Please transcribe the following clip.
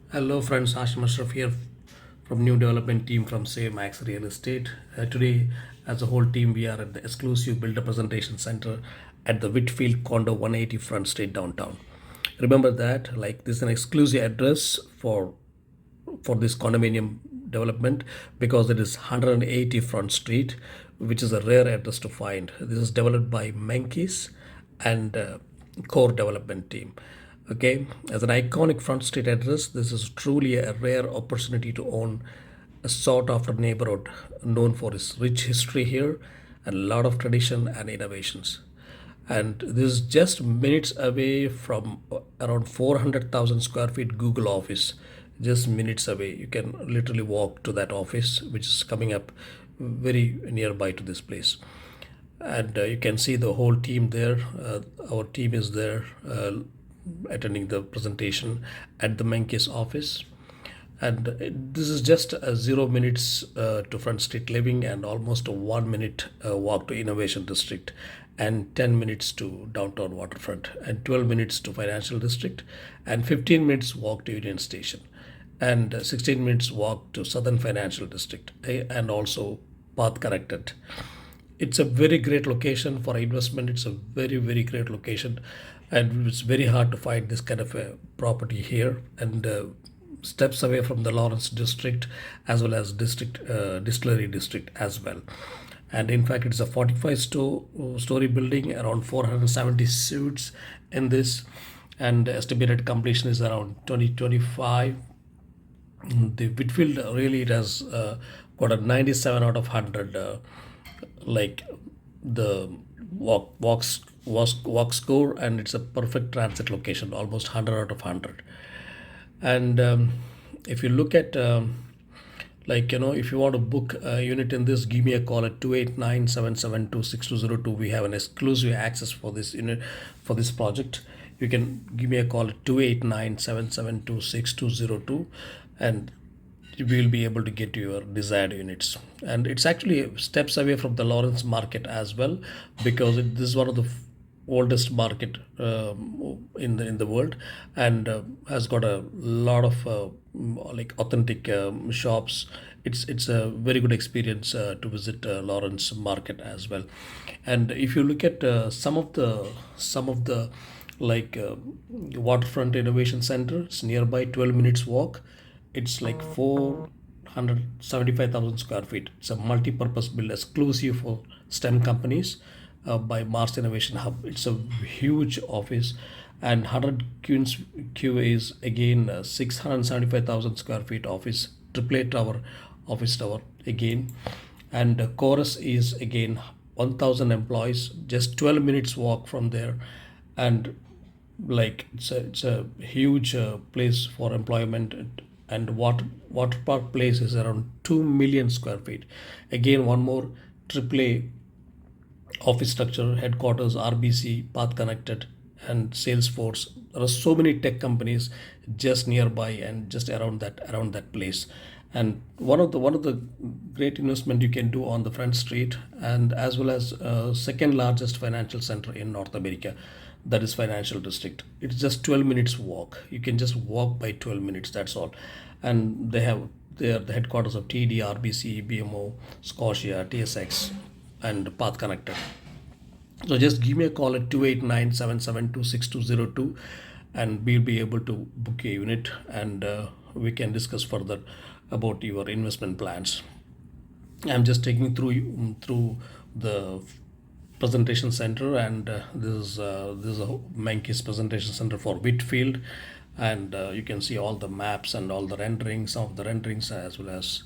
Hello friends, Hashim Ashraf here from new development team from Save Max Real Estate. Today, as a whole team, we are at the exclusive builder presentation center at the Whitfield condo 180 Front Street downtown. Remember that, like, this is an exclusive address for this condominium development because it is 180 Front Street, which is a rare address to find. This is developed by Menkes and core development team. Okay, as an iconic Front Street address, this is truly a rare opportunity to own a sought after neighborhood known for its rich history here and a lot of tradition and innovations. And this is just minutes away from around 400,000 square feet Google office. Just minutes away. You can literally walk to that office, which is coming up very nearby to this place. And you can see the whole team there. Our team is there attending the presentation at the Menkes office. And this is just 0 minutes to Front Street Living and almost a 1 minute walk to Innovation District and 10 minutes to Downtown Waterfront and 12 minutes to Financial District and 15 minutes walk to Union Station and 16 minutes walk to Southern Financial District and also path connected. It's a very great location for investment. It's a very great location, and it's very hard to find this kind of a property here. And steps away from the Lawrence district as well as district distillery district as well. And in fact, it's a 45 story building, around 470 suites in this, and estimated completion is around 2025. The Whitfield really it has got a 97 out of 100, like the walk score, and it's a perfect transit location, almost 100 out of 100. And if you look at if you want to book a unit in this, give me a call at 289-772-6202. We have an exclusive access for this unit, for this project. You can give me a call at 289-772-6202, and you will be able to get your desired units. And it's actually steps away from the Lawrence market as well, because this is one of the oldest market in the world, and has got a lot of like authentic shops. It's a very good experience to visit Lawrence market as well. And if you look at some of the like waterfront innovation center, it's nearby, 12 minutes walk. It's like 475,000 square feet. It's a multi-purpose build exclusive for STEM companies by Mars Innovation Hub. It's a huge office, and 100 Q is again 675,000 square feet office, triple A tower, office tower again. And Chorus is again 1,000 employees, just 12 minutes walk from there. And like it's a huge place for employment. And water park place is around 2 million square feet. Again, one more AAA office structure, headquarters, RBC, path connected, and Salesforce. There are so many tech companies just nearby and just around that place. And one of the great investment you can do on the Front Street, and as well as second largest financial center in North America, that is Financial District. It's just 12 minutes walk. You can just walk by 12 minutes, that's all. And they are the headquarters of TD, RBC, BMO, Scotia, TSX, and path connected. So just give me a call at 289-772-6202, and we'll be able to book a unit, and we can discuss further about your investment plans. I'm just taking through the presentation center, and this is a Menkes presentation center for Whitfield, and you can see all the maps and all the renderings, some of the renderings, as well as